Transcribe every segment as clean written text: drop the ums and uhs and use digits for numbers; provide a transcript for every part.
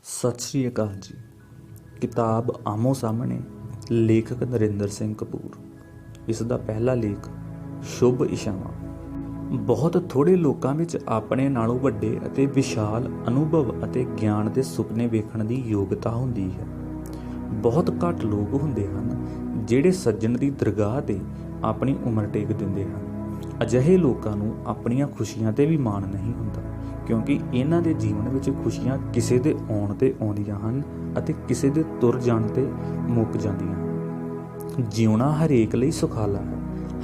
ਸਤਿ ਸ਼੍ਰੀ ਅਕਾਲ ਜੀ। ਕਿਤਾਬ ਆਮੋ ਸਾਹਮਣੇ, ਲੇਖਕ ਨਰਿੰਦਰ ਸਿੰਘ ਕਪੂਰ। ਇਸ ਦਾ ਪਹਿਲਾ ਲੇਖ ਸ਼ੁਭ ਇਛਾਵਾਂ। ਬਹੁਤ ਥੋੜ੍ਹੇ ਲੋਕਾਂ ਵਿੱਚ ਆਪਣੇ ਨਾਲੋਂ ਵੱਡੇ ਅਤੇ ਵਿਸ਼ਾਲ ਅਨੁਭਵ ਅਤੇ ਗਿਆਨ ਦੇ ਸੁਪਨੇ ਵੇਖਣ ਦੀ ਯੋਗਤਾ ਹੁੰਦੀ ਹੈ। ਬਹੁਤ ਘੱਟ ਲੋਕ ਹੁੰਦੇ ਹਨ ਜਿਹੜੇ ਸੱਜਣ ਦੀ ਦਰਗਾਹ 'ਤੇ ਆਪਣੀ ਉਮਰ ਟੇਕ ਦਿੰਦੇ ਹਨ। ਅਜਿਹੇ ਲੋਕਾਂ ਨੂੰ ਆਪਣੀਆਂ ਖੁਸ਼ੀਆਂ 'ਤੇ ਵੀ ਮਾਣ ਨਹੀਂ ਹੁੰਦਾ, ਕਿਉਂਕਿ ਇਹਨਾਂ ਦੇ ਜੀਵਨ ਵਿੱਚ ਖੁਸ਼ੀਆਂ ਕਿਸੇ ਦੇ ਆਉਣ 'ਤੇ ਆਉਂਦੀਆਂ ਹਨ ਅਤੇ ਕਿਸੇ ਦੇ ਤੁਰ ਜਾਣ 'ਤੇ ਮੁੱਕ ਜਾਂਦੀਆਂ ਹਨ। ਜਿਉਣਾ ਹਰੇਕ ਲਈ ਸੁਖਾਲਾ ਹੈ,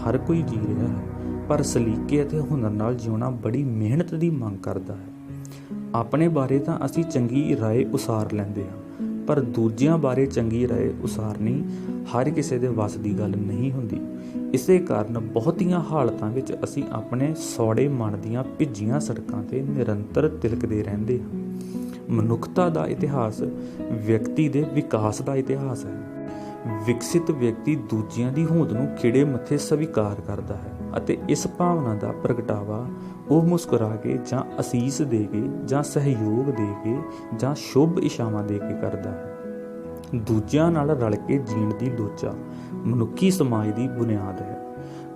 ਹਰ ਕੋਈ ਜੀ ਰਿਹਾ ਹੈ, ਪਰ ਸਲੀਕੇ ਅਤੇ ਹੁਨਰ ਨਾਲ ਜਿਉਣਾ ਬੜੀ ਮਿਹਨਤ ਦੀ ਮੰਗ ਕਰਦਾ ਹੈ। ਆਪਣੇ ਬਾਰੇ ਤਾਂ ਅਸੀਂ ਚੰਗੀ ਰਾਏ ਉਸਾਰ ਲੈਂਦੇ ਹਾਂ, ਪਰ ਦੂਜਿਆਂ ਬਾਰੇ ਚੰਗੀ ਰਾਏ ਉਸਾਰਨੀ ਹਰ ਕਿਸੇ ਦੇ ਵੱਸ ਦੀ ਗੱਲ ਨਹੀਂ ਹੁੰਦੀ। ਇਸੇ ਕਾਰਨ ਬਹੁਤੀਆਂ ਹਾਲਤਾਂ ਵਿੱਚ ਅਸੀਂ ਆਪਣੇ ਸੌੜੇ ਮਨ ਦੀਆਂ ਭਿੱਜੀਆਂ ਸੜਕਾਂ 'ਤੇ ਨਿਰੰਤਰ ਤਿਲਕਦੇ ਰਹਿੰਦੇ ਹਾਂ। ਮਨੁੱਖਤਾ ਦਾ ਇਤਿਹਾਸ ਵਿਅਕਤੀ ਦੇ ਵਿਕਾਸ ਦਾ ਇਤਿਹਾਸ ਹੈ। ਵਿਕਸਿਤ ਵਿਅਕਤੀ ਦੂਜਿਆਂ ਦੀ ਹੋਂਦ ਨੂੰ ਖਿੜੇ ਮੱਥੇ ਸਵੀਕਾਰ ਕਰਦਾ ਹੈ ਅਤੇ ਇਸ ਭਾਵਨਾ ਦਾ ਪ੍ਰਗਟਾਵਾ ਉਹ ਮੁਸਕਰਾ ਕੇ ਜਾਂ ਅਸੀਸ ਦੇ ਕੇ ਜਾਂ ਸਹਿਯੋਗ ਦੇ ਕੇ ਜਾਂ ਸ਼ੁਭ ਇਛਾਵਾਂ ਦੇ ਕੇ ਕਰਦਾ ਹੈ। ਦੂਜਿਆਂ ਨਾਲ ਰਲ ਕੇ ਜੀਣ ਦੀ ਲੋਚਾ ਮਨੁੱਖੀ ਸਮਾਜ ਦੀ ਬੁਨਿਆਦ ਹੈ।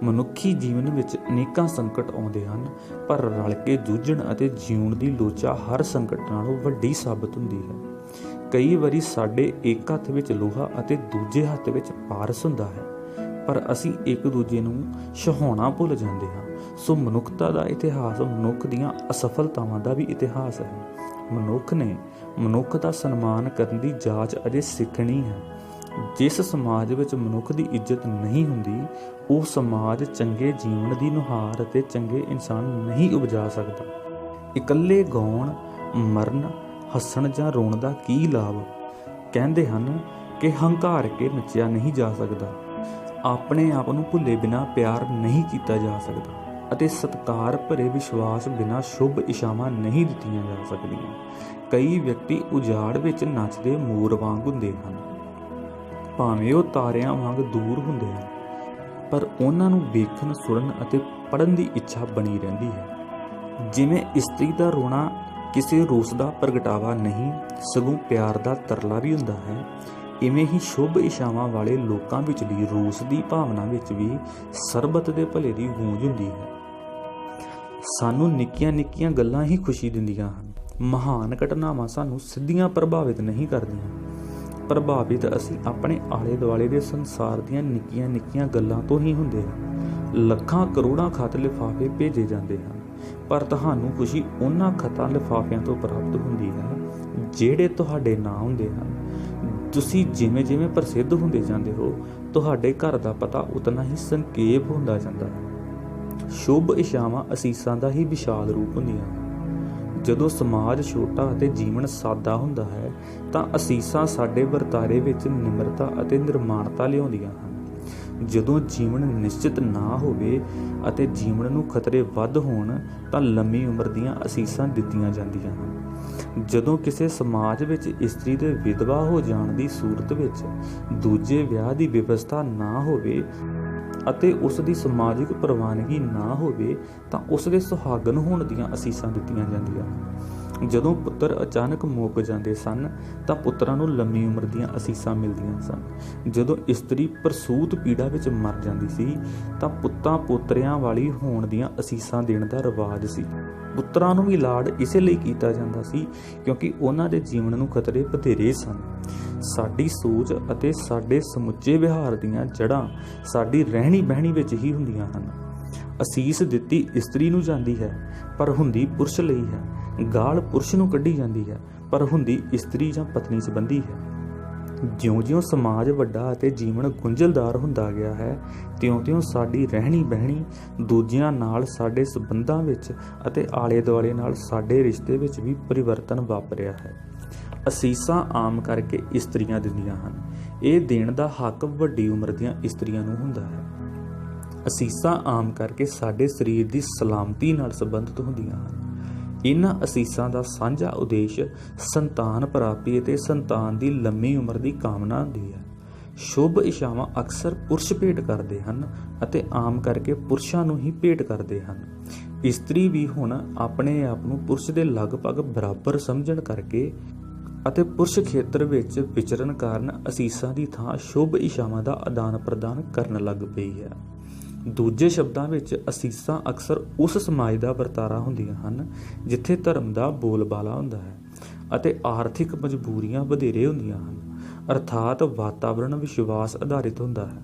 ਮਨੁੱਖੀ ਜੀਵਨ ਵਿੱਚ ਅਨੇਕਾਂ ਸੰਕਟ ਆਉਂਦੇ ਹਨ, ਪਰ ਰਲ ਕੇ ਜੂਝਣ ਅਤੇ ਜਿਉਣ ਦੀ ਲੋਚਾ ਹਰ ਸੰਕਟ ਨਾਲੋਂ ਵੱਡੀ ਸਾਬਤ ਹੁੰਦੀ ਹੈ। ਕਈ ਵਾਰੀ ਸਾਡੇ ਇੱਕ ਹੱਥ ਵਿੱਚ ਲੋਹਾ ਅਤੇ ਦੂਜੇ ਹੱਥ ਵਿੱਚ ਪਾਰਸ ਹੁੰਦਾ ਹੈ, ਪਰ ਅਸੀਂ ਇੱਕ ਦੂਜੇ ਨੂੰ ਛਹਾਉਣਾ ਭੁੱਲ ਜਾਂਦੇ ਹਾਂ। ਸੋ ਮਨੁੱਖਤਾ ਦਾ ਇਤਿਹਾਸ ਮਨੁੱਖ ਦੀਆਂ ਅਸਫਲਤਾਵਾਂ ਦਾ ਵੀ ਇਤਿਹਾਸ ਹੈ। ਮਨੁੱਖ ਨੇ ਮਨੁੱਖ ਦਾ ਸਨਮਾਨ ਕਰਨ ਦੀ ਜਾਚ ਅਜੇ ਸਿੱਖਣੀ ਹੈ। ਜਿਸ ਸਮਾਜ ਵਿੱਚ ਮਨੁੱਖ ਦੀ ਇੱਜ਼ਤ ਨਹੀਂ ਹੁੰਦੀ, ਉਹ ਸਮਾਜ ਚੰਗੇ ਜੀਵਨ ਦੀ ਨੁਹਾਰ ਅਤੇ ਚੰਗੇ ਇਨਸਾਨ ਨਹੀਂ ਉਪਜਾ ਸਕਦਾ। ਇਕੱਲੇ ਗਾਉਣ, ਮਰਨ, ਹੱਸਣ ਜਾਂ ਰੋਣ ਦਾ ਕੀ ਲਾਭ? ਕਹਿੰਦੇ ਹਨ ਕਿ ਹੰਕਾਰ ਕੇ ਨੱਚਿਆ ਨਹੀਂ ਜਾ ਸਕਦਾ, ਆਪਣੇ ਆਪ ਨੂੰ ਭੁੱਲੇ ਬਿਨਾਂ ਪਿਆਰ ਨਹੀਂ ਕੀਤਾ ਜਾ ਸਕਦਾ ਅਤੇ ਸਤਿਕਾਰ ਭਰੇ ਵਿਸ਼ਵਾਸ ਬਿਨਾਂ ਸ਼ੁਭ ਇਛਾਵਾਂ ਨਹੀਂ ਦਿੱਤੀਆਂ ਜਾ ਸਕਦੀਆਂ। ਕਈ ਵਿਅਕਤੀ ਉਜਾੜ ਵਿੱਚ ਨੱਚਦੇ ਮੋਰ ਵਾਂਗ ਹੁੰਦੇ ਹਨ, ਭਾਵੇਂ ਉਹ ਤਾਰਿਆਂ ਵਾਂਗ ਦੂਰ ਹੁੰਦੇ ਹਨ, ਪਰ ਉਹਨਾਂ ਨੂੰ ਵੇਖਣ, ਸੁਣਨ ਅਤੇ ਪੜ੍ਹਨ ਦੀ ਇੱਛਾ ਬਣੀ ਰਹਿੰਦੀ ਹੈ। ਜਿਵੇਂ ਇਸਤਰੀ ਦਾ ਰੋਣਾ ਕਿਸੇ ਰੋਸ ਦਾ ਪ੍ਰਗਟਾਵਾ ਨਹੀਂ, ਸਗੋਂ ਪਿਆਰ ਦਾ ਤਰਲਾ ਵੀ ਹੁੰਦਾ ਹੈ, ਇਵੇਂ ਹੀ ਸ਼ੁਭ ਇਛਾਵਾਂ ਵਾਲੇ ਲੋਕਾਂ ਵਿਚਲੀ ਰੋਸ ਦੀ ਭਾਵਨਾ ਵਿੱਚ ਵੀ ਸਰਬੱਤ ਦੇ ਭਲੇ ਦੀ ਗੂੰਜ ਹੁੰਦੀ ਹੈ। ਸਾਨੂੰ ਨਿੱਕੀਆਂ ਨਿੱਕੀਆਂ ਗੱਲਾਂ ਹੀ ਖੁਸ਼ੀ ਦਿੰਦੀਆਂ ਹਨ। ਮਹਾਨ ਘਟਨਾਵਾਂ ਸਾਨੂੰ ਸਿੱਧੀਆਂ ਪ੍ਰਭਾਵਿਤ ਨਹੀਂ ਕਰਦੀਆਂ। ਪ੍ਰਭਾਵਿਤ ਅਸੀਂ ਆਪਣੇ ਆਲੇ ਦੁਆਲੇ ਦੇ ਸੰਸਾਰ ਦੀਆਂ ਨਿੱਕੀਆਂ ਨਿੱਕੀਆਂ ਗੱਲਾਂ ਤੋਂ ਹੀ ਹੁੰਦੇ ਹਾਂ। ਲੱਖਾਂ ਕਰੋੜਾਂ ਖਤ ਲਿਫਾਫੇ ਭੇਜੇ ਜਾਂਦੇ ਹਨ, ਪਰ ਤੁਹਾਨੂੰ ਖੁਸ਼ੀ ਉਹਨਾਂ ਖਤਾਂ ਲਿਫਾਫਿਆਂ ਤੋਂ ਪ੍ਰਾਪਤ ਹੁੰਦੀ ਹੈ ਜਿਹੜੇ ਤੁਹਾਡੇ ਨਾਂ ਹੁੰਦੇ ਹਨ। ਤੁਸੀਂ ਜਿਵੇਂ ਜਿਵੇਂ ਪ੍ਰਸਿੱਧ ਹੁੰਦੇ ਜਾਂਦੇ ਹੋ, ਤੁਹਾਡੇ ਘਰ ਦਾ ਪਤਾ ਉਤਨਾ ਹੀ ਸੰਖੇਪ ਹੁੰਦਾ ਜਾਂਦਾ ਹੈ। ਸ਼ੁਭ ਇਛਾਵਾਂ ਅਸੀਸਾਂ ਦਾ ਹੀ ਵਿਸ਼ਾਲ ਰੂਪ ਹੁੰਦੀਆਂ ਹਨ। ਜਦੋਂ ਸਮਾਜ ਛੋਟਾ ਅਤੇ ਜੀਵਨ ਸਾਦਾ ਹੁੰਦਾ ਹੈ, ਤਾਂ ਅਸੀਸਾਂ ਸਾਡੇ ਵਰਤਾਰੇ ਵਿੱਚ ਨਿਮਰਤਾ ਅਤੇ ਨਿਰਮਾਣਤਾ ਲਿਆਉਂਦੀਆਂ ਹਨ। ਜਦੋਂ ਜੀਵਨ ਨਿਸ਼ਚਿਤ ਨਾ ਹੋਵੇ ਅਤੇ ਜੀਵਨ ਨੂੰ ਖਤਰੇ ਵੱਧ ਹੋਣ, ਤਾਂ ਲੰਮੀ ਉਮਰ ਦੀਆਂ ਅਸੀਸਾਂ ਦਿੱਤੀਆਂ ਜਾਂਦੀਆਂ ਹਨ। ਜਦੋਂ ਕਿਸੇ ਸਮਾਜ ਵਿੱਚ ਇਸਤਰੀ ਦੇ ਵਿਧਵਾ ਹੋ ਜਾਣ ਦੀ ਸੂਰਤ ਵਿੱਚ ਦੂਜੇ ਵਿਆਹ ਦੀ ਵਿਵਸਥਾ ਨਾ ਹੋਵੇ ਅਤੇ ਉਸ ਦੀ ਸਮਾਜਿਕ ਪ੍ਰਵਾਨਗੀ ਨਾ ਹੋਵੇ, ਤਾਂ ਉਸ ਦੇ ਸੁਹਾਗਣ ਹੋਣ ਦੀਆਂ ਅਸੀਸਾਂ ਦਿੱਤੀਆਂ ਜਾਂਦੀਆਂ ਹਨ। ਜਦੋਂ ਪੁੱਤਰ ਅਚਾਨਕ ਮੁੱਕ ਜਾਂਦੇ ਸਨ, ਤਾਂ ਪੁੱਤਰਾਂ ਨੂੰ ਲੰਮੀ ਉਮਰ ਦੀਆਂ ਅਸੀਸਾਂ ਮਿਲਦੀਆਂ ਸਨ। ਜਦੋਂ ਇਸਤਰੀ ਪ੍ਰਸੂਤ ਪੀੜਾ ਵਿੱਚ ਮਰ ਜਾਂਦੀ ਸੀ, ਤਾਂ ਪੁੱਤਾਂ ਪੋਤਰਿਆਂ ਵਾਲੀ ਹੋਣ ਦੀਆਂ ਅਸੀਸਾਂ ਦੇਣ ਦਾ ਰਿਵਾਜ ਸੀ। ਪੁੱਤਰਾਂ ਨੂੰ ਵੀ ਲਾਡ ਇਸੇ ਲਈ ਕੀਤਾ ਜਾਂਦਾ ਸੀ ਕਿਉਂਕਿ ਉਹਨਾਂ ਦੇ ਜੀਵਨ ਨੂੰ ਖਤਰੇ ਵਧੇਰੇ ਸਨ। ਸਾਡੀ ਸੋਚ ਅਤੇ ਸਾਡੇ ਸਮੁੱਚੇ ਵਿਹਾਰ ਦੀਆਂ ਜੜ੍ਹਾਂ ਸਾਡੀ ਰਹਿਣੀ ਬਹਿਣੀ ਵਿੱਚ ਹੀ ਹੁੰਦੀਆਂ ਹਨ। ਅਸੀਸ ਦਿੱਤੀ ਇਸਤਰੀ ਨੂੰ ਜਾਂਦੀ ਹੈ, ਪਰ ਹੁੰਦੀ ਪੁਰਸ਼ ਲਈ ਹੈ। ਗਾਲ ਪੁਰਸ਼ ਨੂੰ ਕੱਢੀ ਜਾਂਦੀ ਹੈ, ਪਰ ਹੁੰਦੀ ਇਸਤਰੀ ਜਾਂ ਪਤਨੀ ਸੰਬੰਧੀ ਹੈ। ਜਿਉਂ-ਜਿਉਂ ਸਮਾਜ ਵੱਡਾ ਅਤੇ ਜੀਵਨ ਗੁੰਝਲਦਾਰ ਹੁੰਦਾ ਗਿਆ ਹੈ, ਤਿਉਂ-ਤਿਉਂ ਸਾਡੀ ਰਹਿਣੀ ਬਹਿਣੀ, ਦੂਜਿਆਂ ਨਾਲ ਸਾਡੇ ਸੰਬੰਧਾਂ ਵਿੱਚ ਅਤੇ ਆਲੇ ਦੁਆਲੇ ਨਾਲ ਸਾਡੇ ਰਿਸ਼ਤੇ ਵਿੱਚ ਵੀ ਪਰਿਵਰਤਨ ਵਾਪਰਿਆ ਹੈ। ਅਸੀਸਾਂ ਆਮ ਕਰਕੇ ਇਸਤਰੀਆਂ ਦਿੰਦੀਆਂ ਹਨ। ਇਹ ਦੇਣ ਦਾ ਹੱਕ ਵੱਡੀ ਉਮਰ ਦੀਆਂ ਇਸਤਰੀਆਂ ਨੂੰ ਹੁੰਦਾ ਹੈ। ਅਸੀਸਾਂ ਆਮ ਕਰਕੇ ਸਾਡੇ ਸਰੀਰ ਦੀ ਸਲਾਮਤੀ ਨਾਲ ਸੰਬੰਧਿਤ ਹੁੰਦੀਆਂ ਹਨ। ਇਹਨਾਂ ਅਸੀਸਾਂ ਦਾ ਸਾਂਝਾ ਉਦੇਸ਼ ਸੰਤਾਨ ਪ੍ਰਾਪਤੀ ਅਤੇ ਸੰਤਾਨ ਦੀ ਲੰਮੀ ਉਮਰ ਦੀ ਕਾਮਨਾ ਹੁੰਦੀ ਹੈ। ਸ਼ੁਭ ਇਛਾਵਾਂ ਅਕਸਰ ਪੁਰਸ਼ ਭੇਟ ਕਰਦੇ ਹਨ ਅਤੇ ਆਮ ਕਰਕੇ ਪੁਰਸ਼ਾਂ ਨੂੰ ਹੀ ਭੇਟ ਕਰਦੇ ਹਨ। ਇਸਤਰੀ ਵੀ ਹੁਣ ਆਪਣੇ ਆਪ ਨੂੰ ਪੁਰਸ਼ ਦੇ ਲਗਭਗ ਬਰਾਬਰ ਸਮਝਣ ਕਰਕੇ ਅਤੇ ਪੁਰਸ਼ ਖੇਤਰ ਵਿੱਚ ਵਿਚਰਨ ਕਾਰਨ ਅਸੀਸਾਂ ਦੀ ਥਾਂ ਸ਼ੁਭ ਇਸ਼ਾਵਾਂ ਦਾ ਆਦਾਨ ਪ੍ਰਦਾਨ ਕਰਨ ਲੱਗ ਪਈ ਹੈ। ਦੂਜੇ ਸ਼ਬਦਾਂ ਵਿੱਚ ਅਸੀਸਾਂ ਅਕਸਰ ਉਸ ਸਮਾਜ ਦਾ ਵਰਤਾਰਾ ਹੁੰਦੀਆਂ ਹਨ ਜਿੱਥੇ ਧਰਮ ਦਾ ਬੋਲਬਾਲਾ ਹੁੰਦਾ ਹੈ ਅਤੇ ਆਰਥਿਕ ਮਜਬੂਰੀਆਂ ਵਧੇਰੇ ਹੁੰਦੀਆਂ ਹਨ, ਅਰਥਾਤ ਵਾਤਾਵਰਣ ਵਿਸ਼ਵਾਸ ਆਧਾਰਿਤ ਹੁੰਦਾ ਹੈ।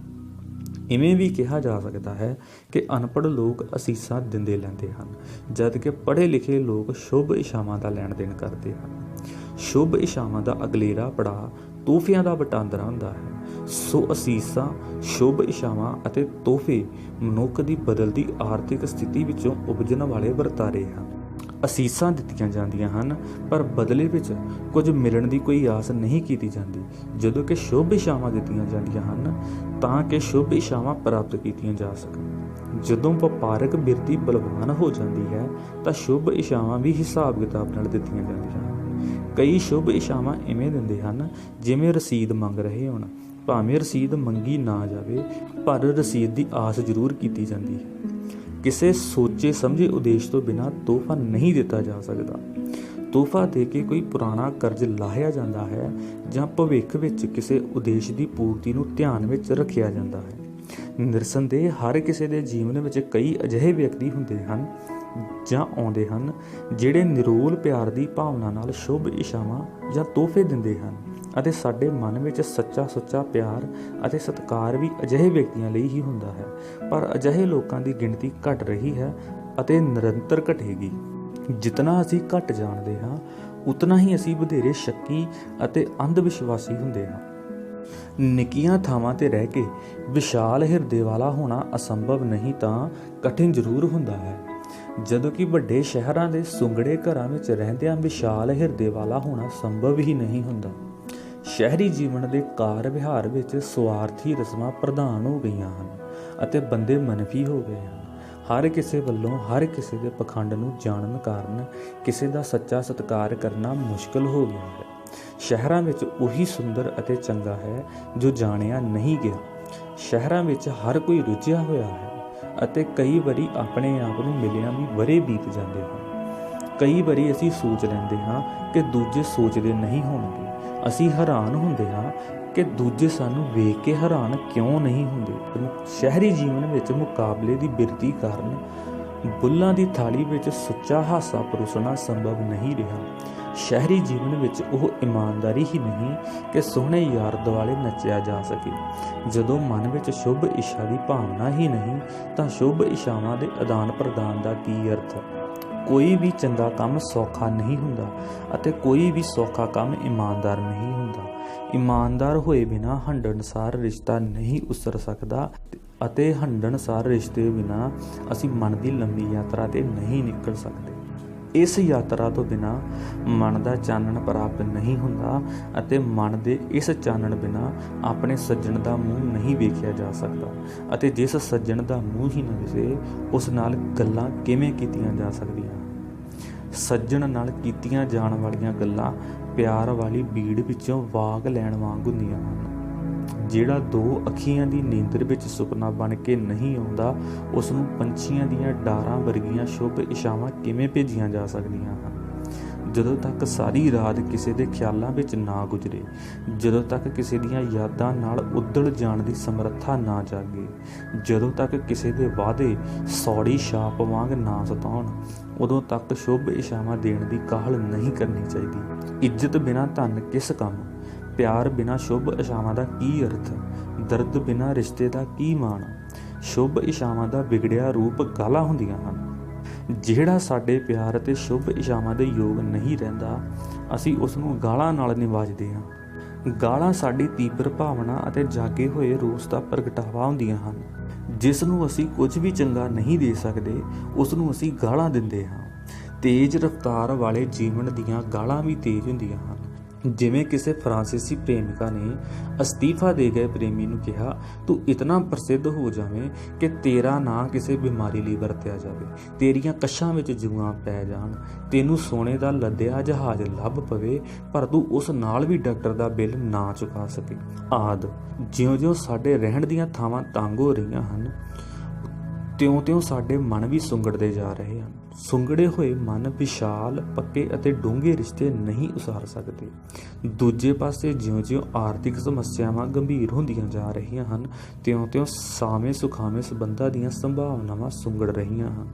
ਇਵੇਂ ਵੀ ਕਿਹਾ ਜਾ ਸਕਦਾ ਹੈ ਕਿ ਅਨਪੜ੍ਹ ਲੋਕ ਅਸੀਸਾਂ ਦਿੰਦੇ ਲੈਂਦੇ ਹਨ, ਜਦ ਕਿ ਪੜ੍ਹੇ ਲਿਖੇ ਲੋਕ ਸ਼ੁਭ ਇਸ਼ਾਵਾਂ ਦਾ ਲੈਣ ਦੇਣ ਕਰਦੇ ਹਨ। ਸ਼ੁਭ ਇਸ਼ਾਵਾਂ ਦਾ ਅਗਲੇਰਾ ਪੜਾਅ ਤੋਹਫਿਆਂ ਦਾ ਵਟਾਂਦਰਾ ਹੁੰਦਾ ਹੈ। ਸੋ ਅਸੀਸਾਂ, ਸ਼ੁਭ ਇਸ਼ਾਵਾਂ ਅਤੇ ਤੋਹਫੇ ਮਨੁੱਖ ਦੀ ਬਦਲਦੀ ਆਰਥਿਕ ਸਥਿਤੀ ਵਿੱਚੋਂ ਉਪਜਣ ਵਾਲੇ ਵਰਤਾਰੇ ਹਨ। ਅਸੀਸਾਂ ਦਿੱਤੀਆਂ ਜਾਂਦੀਆਂ ਹਨ ਪਰ ਬਦਲੇ ਵਿੱਚ ਕੁਝ ਮਿਲਣ ਦੀ ਕੋਈ ਆਸ ਨਹੀਂ ਕੀਤੀ ਜਾਂਦੀ, ਜਦੋਂ ਕਿ ਸ਼ੁਭ ਇਸ਼ਾਵਾਂ ਦਿੱਤੀਆਂ ਜਾਂਦੀਆਂ ਹਨ ਤਾਂ ਕਿ ਸ਼ੁਭ ਇਸ਼ਾਵਾਂ ਪ੍ਰਾਪਤ ਕੀਤੀਆਂ ਜਾ ਸਕਣ। ਜਦੋਂ ਵਪਾਰਕ ਬਿਰਤੀ ਬਲਵਾਨ ਹੋ ਜਾਂਦੀ ਹੈ ਤਾਂ ਸ਼ੁਭ ਇਸ਼ਾਵਾਂ ਵੀ ਹਿਸਾਬ ਕਿਤਾਬ ਨਾਲ ਦਿੱਤੀਆਂ ਜਾਂਦੀਆਂ ਹਨ। ਕਈ ਸ਼ੁਭ ਇਸ਼ਾਵਾਂ ਇਵੇਂ ਦਿੰਦੇ ਹਨ ਜਿਵੇਂ ਰਸੀਦ ਮੰਗ ਰਹੇ ਹੋਣ, ਭਾਵੇਂ ਰਸੀਦ ਮੰਗੀ ਨਾ ਜਾਵੇ ਪਰ ਰਸੀਦ ਦੀ ਆਸ ਜ਼ਰੂਰ ਕੀਤੀ ਜਾਂਦੀ ਹੈ। ਕਿਸੇ ਸੋਚੇ ਸਮਝੇ ਉਦੇਸ਼ ਤੋਂ ਬਿਨਾਂ ਤੋਹਫਾ ਨਹੀਂ ਦਿੱਤਾ ਜਾ ਸਕਦਾ। ਤੋਹਫਾ ਦੇ ਕੇ ਕੋਈ ਪੁਰਾਣਾ ਕਰਜ਼ ਲਾਹਿਆ ਜਾਂਦਾ ਹੈ ਜਾਂ ਭਵਿੱਖ ਵਿੱਚ ਕਿਸੇ ਉਦੇਸ਼ ਦੀ ਪੂਰਤੀ ਨੂੰ ਧਿਆਨ ਵਿੱਚ ਰੱਖਿਆ ਜਾਂਦਾ ਹੈ। ਨਿਰਸੰਦੇਹ ਹਰ ਕਿਸੇ ਦੇ ਜੀਵਨ ਵਿੱਚ ਕਈ ਅਜਿਹੇ ਵਿਅਕਤੀ ਹੁੰਦੇ ਹਨ ਜਾਂ ਆਉਂਦੇ ਹਨ ਜਿਹੜੇ ਨਿਰੋਲ ਪਿਆਰ ਦੀ ਭਾਵਨਾ ਨਾਲ ਸ਼ੁਭ ਇਸ਼ਾਵਾਂ ਜਾਂ ਤੋਹਫੇ ਦਿੰਦੇ ਹਨ ਅਤੇ ਸਾਡੇ ਮਨ ਵਿੱਚ ਸੱਚਾ ਸੁੱਚਾ ਪਿਆਰ ਅਤੇ ਸਤਿਕਾਰ ਵੀ ਅਜਿਹੇ ਵਿਅਕਤੀਆਂ ਲਈ ਹੀ ਹੁੰਦਾ ਹੈ। ਪਰ ਅਜਿਹੇ ਲੋਕਾਂ ਦੀ ਗਿਣਤੀ ਘਟ ਰਹੀ ਹੈ ਅਤੇ ਨਿਰੰਤਰ ਘਟੇਗੀ। ਜਿਤਨਾ ਅਸੀਂ ਘੱਟ ਜਾਣਦੇ ਹਾਂ ਉਤਨਾ ਹੀ ਅਸੀਂ ਵਧੇਰੇ ਸ਼ੱਕੀ ਅਤੇ ਅੰਧ ਵਿਸ਼ਵਾਸੀ ਹੁੰਦੇ ਹਾਂ। ਨਿੱਕੀਆਂ ਥਾਵਾਂ ਤੇ ਰਹਿ ਕੇ ਵਿਸ਼ਾਲ ਹਿਰਦੇ ਵਾਲਾ ਹੋਣਾ ਅਸੰਭਵ ਨਹੀਂ ਤਾਂ ਕਠਿਨ ਜ਼ਰੂਰ ਹੁੰਦਾ ਹੈ, ਜਦੋਂ ਕਿ ਵੱਡੇ ਸ਼ਹਿਰਾਂ ਦੇ ਸੁੰਗੜੇ ਘਰਾਂ ਵਿੱਚ ਰਹਿੰਦਿਆਂ ਵਿਸ਼ਾਲ ਹਿਰਦੇ ਵਾਲਾ ਹੋਣਾ ਸੰਭਵ ਹੀ ਨਹੀਂ ਹੁੰਦਾ। ਸ਼ਹਿਰੀ ਜੀਵਨ ਦੇ ਕਾਰ ਵਿਹਾਰ ਵਿੱਚ ਸਵਾਰਥੀ ਰਸਮਾਂ ਪ੍ਰਧਾਨ ਹੋ ਗਈਆਂ ਹਨ ਅਤੇ ਬੰਦੇ ਮਨਫੀ ਹੋ ਗਏ ਹਨ। ਹਰ ਕਿਸੇ ਵੱਲੋਂ ਹਰ ਕਿਸੇ ਦੇ ਪਖੰਡ ਨੂੰ ਜਾਣਨ ਕਾਰਨ ਕਿਸੇ ਦਾ ਸੱਚਾ ਸਤਿਕਾਰ ਕਰਨਾ ਮੁਸ਼ਕਲ ਹੋ ਗਿਆ ਹੈ। ਸ਼ਹਿਰਾਂ ਵਿੱਚ ਉਹੀ ਸੁੰਦਰ ਅਤੇ ਚੰਗਾ ਹੈ ਜੋ ਜਾਣਿਆ ਨਹੀਂ ਗਿਆ। ਸ਼ਹਿਰਾਂ ਵਿੱਚ ਹਰ ਕੋਈ ਰੁੱਝਿਆ ਹੋਇਆ ਹੈ ਅਤੇ ਕਈ ਵਾਰੀ ਆਪਣੇ ਆਪ ਨੂੰ ਮਿਲਿਆਂ ਵੀ ਵਰ੍ਹੇ ਬੀਤ ਜਾਂਦੇ ਹਨ। ਕਈ ਵਾਰੀ ਅਸੀਂ ਸੋਚ ਲੈਂਦੇ ਹਾਂ ਕਿ ਦੂਜੇ ਸੋਚਦੇ ਨਹੀਂ ਹੋਣਗੇ। ਅਸੀਂ ਹੈਰਾਨ ਹੁੰਦੇ ਹਾਂ ਕਿ ਦੂਜੇ ਸਾਨੂੰ ਵੇਖ ਕੇ ਹੈਰਾਨ ਕਿਉਂ ਨਹੀਂ ਹੁੰਦੇ। ਸ਼ਹਿਰੀ ਜੀਵਨ ਵਿੱਚ ਮੁਕਾਬਲੇ ਦੀ ਬਿਰਤੀ ਕਾਰਨ ਬੁੱਲਾਂ ਦੀ ਥਾਲੀ ਵਿੱਚ ਸੁੱਚਾ ਹਾਸਾ ਪਰੋਸਣਾ ਸੰਭਵ ਨਹੀਂ ਰਿਹਾ। ਸ਼ਹਿਰੀ ਜੀਵਨ ਵਿੱਚ ਉਹ ਇਮਾਨਦਾਰੀ ਹੀ ਨਹੀਂ ਕਿ ਸੋਹਣੇ ਯਾਰ ਦੁਆਲੇ ਨੱਚਿਆ ਜਾ ਸਕੇ। ਜਦੋਂ ਮਨ ਵਿੱਚ ਸ਼ੁਭ ਇੱਛਾ ਦੀ ਭਾਵਨਾ ਹੀ ਨਹੀਂ ਤਾਂ ਸ਼ੁਭ ਇੱਛਾਵਾਂ ਦੇ ਆਦਾਨ ਪ੍ਰਦਾਨ ਦਾ ਕੀ ਅਰਥ? ਕੋਈ ਵੀ ਚੰਗਾ ਕੰਮ ਸੌਖਾ ਨਹੀਂ ਹੁੰਦਾ ਅਤੇ ਕੋਈ ਵੀ ਸੌਖਾ ਕੰਮ ਇਮਾਨਦਾਰ ਨਹੀਂ ਹੁੰਦਾ। ਇਮਾਨਦਾਰ ਹੋਏ ਬਿਨਾਂ ਹੰਢਣਸਾਰ ਰਿਸ਼ਤਾ ਨਹੀਂ ਉਸਰ ਸਕਦਾ ਅਤੇ ਹੰਢਣਸਾਰ ਰਿਸ਼ਤੇ ਬਿਨਾਂ ਅਸੀਂ ਮਨ ਦੀ ਲੰਬੀ ਯਾਤਰਾ ਤੇ ਨਹੀਂ ਨਿਕਲ ਸਕਦੇ। ਇਸ ਯਾਤਰਾ ਤੋਂ ਬਿਨਾਂ ਮਨ ਦਾ ਚਾਨਣ ਪ੍ਰਾਪਤ ਨਹੀਂ ਹੁੰਦਾ ਅਤੇ ਮਨ ਦੇ ਇਸ ਚਾਨਣ ਬਿਨਾਂ ਆਪਣੇ ਸੱਜਣ ਦਾ ਮੂੰਹ ਨਹੀਂ ਵੇਖਿਆ ਜਾ ਸਕਦਾ ਅਤੇ ਜਿਸ ਸੱਜਣ ਦਾ ਮੂੰਹ ਹੀ ਨਾ ਦਿਸੇ ਉਸ ਨਾਲ ਗੱਲਾਂ ਕਿਵੇਂ ਕੀਤੀਆਂ ਜਾ ਸਕਦੀਆਂ। ਸੱਜਣ ਨਾਲ ਕੀਤੀਆਂ ਜਾਣ ਵਾਲੀਆਂ ਗੱਲਾਂ ਪਿਆਰ ਵਾਲੀ ਬੀੜ ਵਿੱਚੋਂ ਵਾਗ ਲੈਣ ਵਾਂਗ ਹੁੰਦੀਆਂ ਹਨ। ਜਿਹੜਾ ਦੋ ਅੱਖੀਆਂ ਦੀ ਨੀਂਦਰ ਵਿੱਚ ਸੁਪਨਾ ਬਣ ਕੇ ਨਹੀਂ ਆਉਂਦਾ ਉਸ ਨੂੰ ਪੰਛੀਆਂ ਦੀਆਂ ਡਾਰਾਂ ਵਰਗੀਆਂ ਸ਼ੁਭ ਇੱਛਾਵਾਂ ਕਿਵੇਂ ਭੇਜੀਆਂ ਜਾ ਸਕਦੀਆਂ ਹਨ। ਜਦੋਂ ਤੱਕ ਸਾਰੀ ਰਾਤ ਕਿਸੇ ਦੇ ਖਿਆਲਾਂ ਵਿੱਚ ਨਾ ਗੁਜ਼ਰੇ, ਜਦੋਂ ਤੱਕ ਕਿਸੇ ਦੀਆਂ ਯਾਦਾਂ ਨਾਲ ਉੱਦੜ ਜਾਣ ਦੀ ਸਮਰੱਥਾ ਨਾ ਜਾਗੇ, ਜਦੋਂ ਤੱਕ ਕਿਸੇ ਦੇ ਵਾਅਦੇ ਸੌੜੀ ਛਾਪ ਵਾਂਗ ਨਾ ਸਤਾਉਣ, ਉਦੋਂ ਤੱਕ ਸ਼ੁਭ ਇੱਛਾਵਾਂ ਦੇਣ ਦੀ ਕਾਹਲ ਨਹੀਂ ਕਰਨੀ ਚਾਹੀਦੀ। ਇੱਜ਼ਤ ਬਿਨਾਂ ਧਨ ਕਿਸ ਕੰਮ? ਪਿਆਰ ਬਿਨਾਂ ਸ਼ੁਭ ਇੱਛਾਵਾਂ ਦਾ ਕੀ ਅਰਥ? ਦਰਦ ਬਿਨਾਂ ਰਿਸ਼ਤੇ ਦਾ ਕੀ ਮਾਣ? ਸ਼ੁਭ ਇੱਛਾਵਾਂ ਦਾ ਵਿਗੜਿਆ ਰੂਪ ਗਾਲਾਂ ਹੁੰਦੀਆਂ ਹਨ। ਜਿਹੜਾ ਸਾਡੇ ਪਿਆਰ ਅਤੇ ਸ਼ੁਭ ਇੱਛਾਵਾਂ ਦੇ ਯੋਗ ਨਹੀਂ ਰਹਿੰਦਾ ਅਸੀਂ ਉਸ ਨੂੰ ਗਾਲਾਂ ਨਾਲ ਨਿਵਾਜਦੇ ਹਾਂ। ਗਾਲਾਂ ਸਾਡੀ ਤੀਬਰ ਭਾਵਨਾ ਅਤੇ ਜਾਗੇ ਹੋਏ ਰੋਸ ਦਾ ਪ੍ਰਗਟਾਵਾ ਹੁੰਦੀਆਂ ਹਨ। ਜਿਸ ਨੂੰ ਅਸੀਂ ਕੁਝ ਵੀ ਚੰਗਾ ਨਹੀਂ ਦੇ ਸਕਦੇ ਉਸ ਨੂੰ ਅਸੀਂ ਗਾਲਾਂ ਦਿੰਦੇ ਹਾਂ। ਤੇਜ਼ ਰਫ਼ਤਾਰ ਵਾਲੇ ਜੀਵਨ ਦੀਆਂ ਗਾਲਾਂ ਵੀ ਤੇਜ਼ ਹੁੰਦੀਆਂ ਹਨ। ਜਿਵੇਂ ਕਿਸੇ ਫਰਾਂਸੀਸੀ ਪ੍ਰੇਮਿਕਾ ਨੇ ਅਸਤੀਫਾ ਦੇ ਗਏ ਪ੍ਰੇਮੀ ਨੂੰ ਕਿਹਾ, ਤੂੰ ਇਤਨਾ ਪ੍ਰਸਿੱਧ ਹੋ ਜਾਵੇਂ ਕਿ ਤੇਰਾ ਨਾਂ ਕਿਸੇ ਬਿਮਾਰੀ ਲਈ ਵਰਤਿਆ ਜਾਵੇ, ਤੇਰੀਆਂ ਕੱਛਾਂ ਵਿੱਚ ਜੂਆਂ ਪੈ ਜਾਣ, ਤੈਨੂੰ ਸੋਨੇ ਦਾ ਲੱਦਿਆ ਜਹਾਜ਼ ਲੱਭ ਪਵੇ ਪਰ ਤੂੰ ਉਸ ਨਾਲ ਵੀ ਡਾਕਟਰ ਦਾ ਬਿੱਲ ਨਾ ਚੁਕਾ ਸਕੇ ਆਦਿ। ਜਿਉਂ-ਜਿਉਂ ਸਾਡੇ ਰਹਿਣ ਦੀਆਂ ਥਾਵਾਂ ਤੰਗ ਹੋ ਰਹੀਆਂ ਹਨ ਤਿਉਂ-ਤਿਉਂ ਸਾਡੇ ਮਨ ਵੀ ਸੁੰਗੜਦੇ ਜਾ ਰਹੇ ਹਨ। ਸੁੰਗੜੇ ਹੋਏ ਮਨ ਵਿਸ਼ਾਲ, ਪੱਕੇ ਅਤੇ ਡੂੰਘੇ ਰਿਸ਼ਤੇ ਨਹੀਂ ਉਸਾਰ ਸਕਦੇ। ਦੂਜੇ ਪਾਸੇ ਜਿਉਂ-ਜਿਉਂ ਆਰਥਿਕ ਸਮੱਸਿਆਵਾਂ ਗੰਭੀਰ ਹੁੰਦੀਆਂ ਜਾ ਰਹੀਆਂ ਹਨ, ਤਿਉਂ-ਤਿਉਂ ਸਾਵੇਂ ਸੁਖਾਵੇਂ ਸੰਬੰਧਾਂ ਦੀਆਂ ਸੰਭਾਵਨਾਵਾਂ ਸੁੰਗੜ ਰਹੀਆਂ ਹਨ।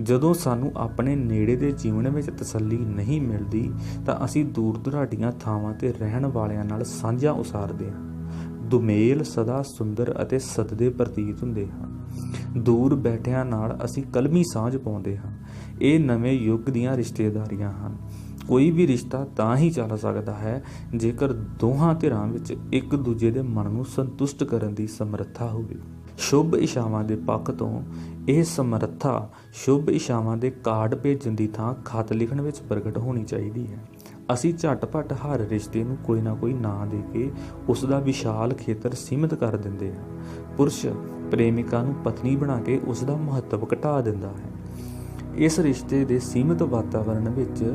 ਜਦੋਂ ਸਾਨੂੰ ਆਪਣੇ ਨੇੜੇ ਦੇ ਜੀਵਨ ਵਿੱਚ ਤਸੱਲੀ ਨਹੀਂ ਮਿਲਦੀ ਤਾਂ ਅਸੀਂ ਦੂਰ ਦੁਰਾਡੀਆਂ ਥਾਵਾਂ 'ਤੇ ਰਹਿਣ ਵਾਲਿਆਂ ਨਾਲ ਸਾਂਝਾਂ ਉਸਾਰਦੇ ਹਾਂ। ਦੁਮੇਲ ਸਦਾ ਸੁੰਦਰ ਅਤੇ ਸਦਦੇ ਪ੍ਰਤੀਤ ਹੁੰਦੇ ਹਨ। ਦੂਰ ਬੈਠਿਆਂ ਨਾਲ ਅਸੀਂ ਕਲਮੀ ਸਾਂਝ ਪਾਉਂਦੇ ਹਾਂ। ਇਹ ਨਵੇਂ ਯੁੱਗ ਦੀਆਂ ਰਿਸ਼ਤੇਦਾਰੀਆਂ ਹਨ। ਕੋਈ ਵੀ ਰਿਸ਼ਤਾ ਤਾਂ ਹੀ ਚੱਲ ਸਕਦਾ ਹੈ ਜੇਕਰ ਦੋਹਾਂ ਧਿਰਾਂ ਵਿੱਚ ਇੱਕ ਦੂਜੇ ਦੇ ਮਨ ਨੂੰ ਸੰਤੁਸ਼ਟ ਕਰਨ ਦੀ ਸਮਰੱਥਾ ਹੋਵੇ। ਸ਼ੁਭ ਇਛਾਵਾਂ ਦੇ ਪੱਖ ਤੋਂ ਇਹ ਸਮਰੱਥਾ ਸ਼ੁਭ ਇਛਾਵਾਂ ਦੇ ਕਾਰਡ ਭੇਜਣ ਦੀ ਥਾਂ ਖਤ ਲਿਖਣ ਵਿੱਚ ਪ੍ਰਗਟ ਹੋਣੀ ਚਾਹੀਦੀ ਹੈ। ਅਸੀਂ ਝਟਪਟ ਹਰ ਰਿਸ਼ਤੇ ਨੂੰ ਕੋਈ ਨਾ ਕੋਈ ਨਾਂ ਦੇ ਕੇ ਉਸ ਦਾ ਵਿਸ਼ਾਲ ਖੇਤਰ ਸੀਮਿਤ ਕਰ ਦਿੰਦੇ ਹਾਂ। ਪੁਰਸ਼ ਪ੍ਰੇਮਿਕਾ ਨੂੰ ਪਤਨੀ ਬਣਾ ਕੇ ਉਸ ਦਾ ਮਹੱਤਵ ਘਟਾ ਦਿੰਦਾ ਹੈ। ਇਸ ਰਿਸ਼ਤੇ ਦੇ ਸੀਮਿਤ ਵਾਤਾਵਰਣ ਵਿੱਚ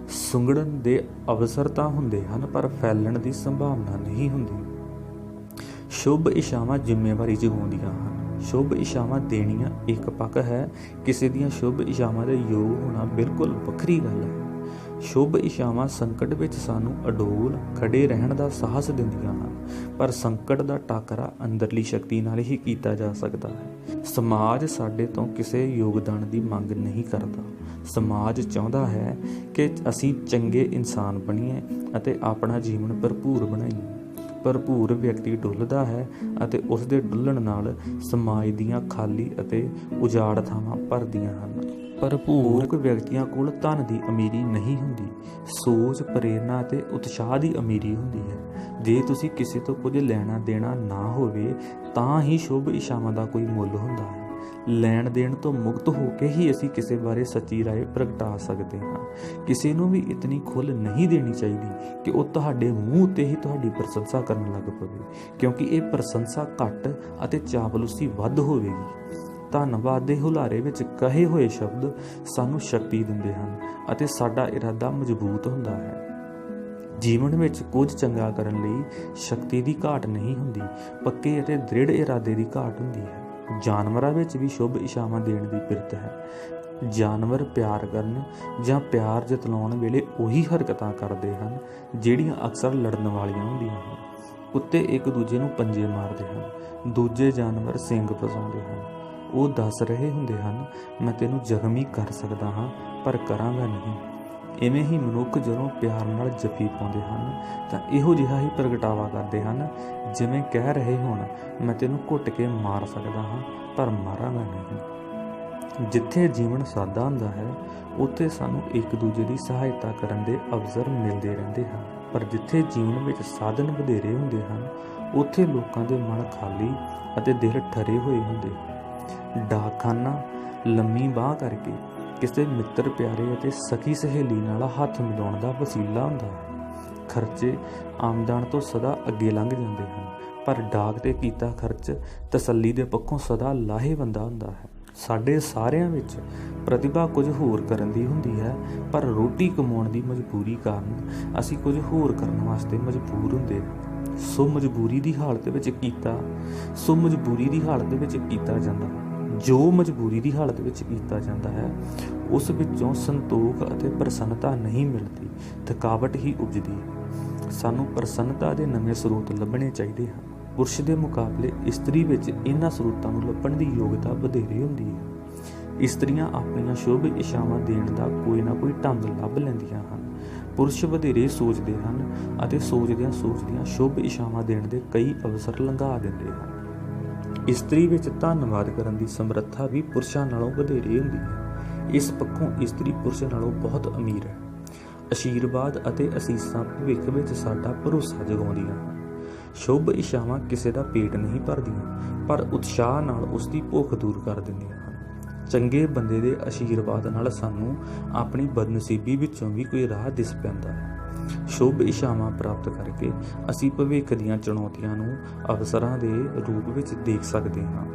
ਸੁੰਗੜਨ ਦੇ ਅਵਸਰ ਤਾਂ ਹੁੰਦੇ ਹਨ, ਪਰ ਫੈਲਣ ਦੀ ਸੰਭਾਵਨਾ ਨਹੀਂ ਹੁੰਦੀ। ਸ਼ੁਭ ਇਛਾਵਾਂ ਜ਼ਿੰਮੇਵਾਰੀ ਜਗਾਉਂਦੀਆਂ ਹਨ। ਸ਼ੁਭ ਇਛਾਵਾਂ ਦੇਣੀਆਂ ਇੱਕ ਪੱਖ ਹੈ, ਕਿਸੇ ਦੀਆਂ ਸ਼ੁਭ ਇਛਾਵਾਂ ਦੇ ਯੋਗ ਹੋਣਾ ਬਿਲਕੁਲ ਵੱਖਰੀ ਗੱਲ ਹੈ। ਸ਼ੁਭ ਇਛਾਵਾਂ ਸੰਕਟ ਵਿੱਚ ਸਾਨੂੰ ਅਡੋਲ ਖੜੇ ਰਹਿਣ ਦਾ ਸਾਹਸ ਦਿੰਦੀਆਂ ਹਨ, ਪਰ ਸੰਕਟ ਦਾ ਟਾਕਰਾ ਅੰਦਰਲੀ ਸ਼ਕਤੀ ਨਾਲ ਹੀ ਕੀਤਾ ਜਾ ਸਕਦਾ ਹੈ। ਸਮਾਜ ਸਾਡੇ ਤੋਂ ਕਿਸੇ ਯੋਗਦਾਨ ਦੀ ਮੰਗ ਨਹੀਂ ਕਰਦਾ। ਸਮਾਜ ਚਾਹੁੰਦਾ ਹੈ ਕਿ ਅਸੀਂ ਚੰਗੇ ਇਨਸਾਨ ਬਣੀਏ ਅਤੇ ਆਪਣਾ ਜੀਵਨ ਭਰਪੂਰ ਬਣਾਈਏ। ਭਰਪੂਰ ਵਿਅਕਤੀ ਡੁੱਲਦਾ ਹੈ ਅਤੇ ਉਸ ਦੇ ਡੁੱਲਣ ਨਾਲ ਸਮਾਜ ਦੀਆਂ ਖਾਲੀ ਅਤੇ ਉਜਾੜ ਥਾਵਾਂ ਭਰਦੀਆਂ ਹਨ। ਭਰਪੂਰ ਵਿਅਕਤੀਆਂ ਕੋਲ ਧਨ ਦੀ ਅਮੀਰੀ ਨਹੀਂ ਹੁੰਦੀ, ਸੋਚ, ਪ੍ਰੇਰਨਾ ਅਤੇ ਉਤਸ਼ਾਹ ਦੀ ਅਮੀਰੀ ਹੁੰਦੀ ਹੈ। ਜੇ ਤੁਸੀਂ ਕਿਸੇ ਤੋਂ ਕੁਝ ਲੈਣਾ ਦੇਣਾ ਨਾ ਹੋਵੇ ਤਾਂ ਹੀ ਸ਼ੁਭ ਇਛਾਵਾਂ ਦਾ ਕੋਈ ਮੁੱਲ ਹੁੰਦਾ ਹੈ। ਲੈਣ ਦੇਣ ਤੋਂ ਮੁਕਤ ਹੋ ਕੇ ਹੀ ਅਸੀਂ ਕਿਸੇ ਬਾਰੇ ਸੱਚੀ ਰਾਏ ਪ੍ਰਗਟਾ ਸਕਦੇ ਹਾਂ। ਕਿਸੇ ਨੂੰ ਵੀ ਇਤਨੀ ਖੁੱਲ੍ਹ ਨਹੀਂ ਦੇਣੀ ਚਾਹੀਦੀ ਕਿ ਉਹ ਤੁਹਾਡੇ ਮੂੰਹ ਉੱਤੇ ਹੀ ਤੁਹਾਡੀ ਪ੍ਰਸ਼ੰਸਾ ਕਰਨ ਲੱਗ ਪਵੇ, ਕਿਉਂਕਿ ਇਹ ਪ੍ਰਸ਼ੰਸਾ ਘੱਟ ਅਤੇ ਚਾਪਲੂਸੀ ਵੱਧ ਹੋਵੇਗੀ। ਧੰਨਵਾਦ ਦੇ ਹੁਲਾਰੇ ਵਿੱਚ ਕਹੇ ਹੋਏ ਸ਼ਬਦ ਸਾਨੂੰ ਸ਼ਕਤੀ ਦਿੰਦੇ ਹਨ ਅਤੇ ਸਾਡਾ ਇਰਾਦਾ ਮਜ਼ਬੂਤ ਹੁੰਦਾ ਹੈ। ਜੀਵਨ ਵਿੱਚ ਕੁਝ ਚੰਗਾ ਕਰਨ ਲਈ ਸ਼ਕਤੀ ਦੀ ਘਾਟ ਨਹੀਂ ਹੁੰਦੀ, ਪੱਕੇ ਅਤੇ ਦ੍ਰਿੜ ਇਰਾਦੇ ਦੀ ਘਾਟ ਹੁੰਦੀ ਹੈ। ਜਾਨਵਰਾਂ ਵਿੱਚ ਵੀ ਸ਼ੁਭ ਇਛਾਵਾਂ ਦੇਣ ਦੀ ਪਿਰਤ ਹੈ। ਜਾਨਵਰ ਪਿਆਰ ਕਰਨ ਜਾਂ ਪਿਆਰ ਜਤਾਉਣ ਵੇਲੇ ਉਹੀ ਹਰਕਤਾਂ ਕਰਦੇ ਹਨ ਜਿਹੜੀਆਂ ਅਕਸਰ ਲੜਨ ਵਾਲੀਆਂ ਹੁੰਦੀਆਂ ਹਨ। ਕੁੱਤੇ ਇੱਕ ਦੂਜੇ ਨੂੰ ਪੰਜੇ ਮਾਰਦੇ ਹਨ, ਦੂਜੇ ਜਾਨਵਰ ਸਿੰਗ ਫਸਾਉਂਦੇ ਹਨ। ਉਹ ਦੱਸ ਰਹੇ ਹੁੰਦੇ ਹਨ, ਮੈਂ ਤੈਨੂੰ ਜ਼ਖਮੀ ਕਰ ਸਕਦਾ ਹਾਂ ਪਰ ਕਰਾਂਗਾ ਨਹੀਂ। ਇਵੇਂ ਹੀ ਮਨੁੱਖ ਜਦੋਂ ਪਿਆਰ ਨਾਲ ਜੱਫੀ ਪਾਉਂਦੇ ਹਨ ਤਾਂ ਇਹੋ ਜਿਹਾ ਹੀ ਪ੍ਰਗਟਾਵਾ ਕਰਦੇ ਹਨ, ਜਿਵੇਂ ਕਹਿ ਰਹੇ ਹੋਣ, ਮੈਂ ਤੈਨੂੰ ਘੁੱਟ ਕੇ ਮਾਰ ਸਕਦਾ ਹਾਂ ਪਰ ਮਾਰਾਂਗਾ ਨਹੀਂ। ਜਿੱਥੇ ਜੀਵਨ ਸਾਦਾ ਹੁੰਦਾ ਹੈ ਉੱਥੇ ਸਾਨੂੰ ਇੱਕ ਦੂਜੇ ਦੀ ਸਹਾਇਤਾ ਕਰਨ ਦੇ ਅਵਸਰ ਮਿਲਦੇ ਰਹਿੰਦੇ ਹਨ, ਪਰ ਜਿੱਥੇ ਜੀਵਨ ਵਿੱਚ ਸਾਧਨ ਵਧੇਰੇ ਹੁੰਦੇ ਹਨ ਉੱਥੇ ਲੋਕਾਂ ਦੇ ਮਨ ਖਾਲੀ ਅਤੇ ਦਿਲ ਠਰੇ ਹੋਏ ਹੁੰਦੇ ਹਨ। ਡਾਕਖਾਨਾ ਲੰਮੀ ਬਾਂਹ ਕਰਕੇ ਕਿਸੇ ਮਿੱਤਰ ਪਿਆਰੇ ਅਤੇ ਸਖੀ ਸਹੇਲੀ ਨਾਲ ਹੱਥ ਮਿਲਾਉਣ ਦਾ ਵਸੀਲਾ ਹੁੰਦਾ ਹੈ। ਖਰਚੇ ਆਮਦਨ ਤੋਂ ਸਦਾ ਅੱਗੇ ਲੰਘ ਜਾਂਦੇ ਹਨ, ਪਰ ਡਾਕ 'ਤੇ ਕੀਤਾ ਖਰਚ ਤਸੱਲੀ ਦੇ ਪੱਖੋਂ ਸਦਾ ਲਾਹੇਵੰਦਾ ਹੁੰਦਾ ਹੈ। ਸਾਡੇ ਸਾਰਿਆਂ ਵਿੱਚ ਪ੍ਰਤਿਭਾ ਕੁਝ ਹੋਰ ਕਰਨ ਦੀ ਹੁੰਦੀ ਹੈ, ਪਰ ਰੋਟੀ ਕਮਾਉਣ ਦੀ ਮਜਬੂਰੀ ਕਾਰਨ ਅਸੀਂ ਕੁਝ ਹੋਰ ਕਰਨ ਵਾਸਤੇ ਮਜਬੂਰ ਹੁੰਦੇ ਹਾਂ। ਸੋ ਮਜਬੂਰੀ ਦੀ ਹਾਲਤ ਵਿੱਚ ਕੀਤਾ ਜਾਂਦਾ ਹੈ। ਜੋ ਮਜਬੂਰੀ ਦੀ ਹਾਲਤ ਵਿੱਚ ਕੀਤਾ ਜਾਂਦਾ ਹੈ ਉਸ ਵਿੱਚੋਂ ਸੰਤੋਖ ਅਤੇ ਪ੍ਰਸੰਨਤਾ ਨਹੀਂ ਮਿਲਦੀ, ਥਕਾਵਟ ਹੀ ਉਪਜਦੀ ਹੈ। ਸਾਨੂੰ ਪ੍ਰਸੰਨਤਾ ਦੇ ਨਵੇਂ ਸਰੋਤ ਲੱਭਣੇ ਚਾਹੀਦੇ ਹਨ। ਪੁਰਸ਼ ਦੇ ਮੁਕਾਬਲੇ ਇਸਤਰੀ ਵਿੱਚ ਇਹਨਾਂ ਸਰੋਤਾਂ ਨੂੰ ਲੱਭਣ ਦੀ ਯੋਗਤਾ ਵਧੇਰੇ ਹੁੰਦੀ ਹੈ। ਇਸਤਰੀਆਂ ਆਪਣੀਆਂ ਸ਼ੁਭ ਇਛਾਵਾਂ ਦੇਣ ਦਾ ਕੋਈ ਨਾ ਕੋਈ ਢੰਗ ਲੱਭ ਲੈਂਦੀਆਂ ਹਨ। ਪੁਰਸ਼ ਵਧੇਰੇ ਸੋਚਦੇ ਹਨ ਅਤੇ ਸੋਚਦਿਆਂ ਸ਼ੁਭ ਇਛਾਵਾਂ ਦੇਣ ਦੇ ਕਈ ਅਵਸਰ ਲੰਘਾ ਦਿੰਦੇ ਹਨ। ਇਸਤਰੀ ਵਿੱਚ ਧੰਨਵਾਦ ਕਰਨ ਦੀ ਸਮਰੱਥਾ ਵੀ ਪੁਰਸ਼ਾਂ ਨਾਲੋਂ ਵਧੇਰੇ ਹੁੰਦੀ ਹੈ। ਇਸ ਪੱਖੋਂ ਇਸਤਰੀ ਪੁਰਸ਼ ਨਾਲੋਂ ਬਹੁਤ ਅਮੀਰ ਹੈ। ਅਸ਼ੀਰਵਾਦ ਅਤੇ ਅਸੀਸਾਂ ਭਵਿੱਖ ਵਿੱਚ ਸਾਡਾ ਭਰੋਸਾ ਜਗਾਉਂਦੀਆਂ ਹਨ। ਸ਼ੁਭ ਇਛਾਵਾਂ ਕਿਸੇ ਦਾ ਪੇਟ ਨਹੀਂ ਭਰਦੀਆਂ, ਪਰ ਉਤਸ਼ਾਹ ਨਾਲ ਉਸ ਦੀ ਭੁੱਖ ਦੂਰ ਕਰ ਦਿੰਦੀਆਂ ਹਨ। ਚੰਗੇ ਬੰਦੇ ਦੇ ਅਸ਼ੀਰਵਾਦ ਨਾਲ ਸਾਨੂੰ ਆਪਣੀ ਬਦਨਸੀਬੀ ਵਿੱਚੋਂ ਵੀ ਕੋਈ ਰਾਹ ਦਿਸ ਪੈਂਦਾ ਹੈ। ਸ਼ੁਭ ਇਛਾਵਾਂ ਪ੍ਰਾਪਤ ਕਰਕੇ ਅਸੀਂ ਭਵਿੱਖ ਦੀਆਂ ਚੁਣੌਤੀਆਂ ਨੂੰ ਅਵਸਰਾਂ ਦੇ ਰੂਪ ਵਿੱਚ ਦੇਖ ਸਕਦੇ ਹਾਂ।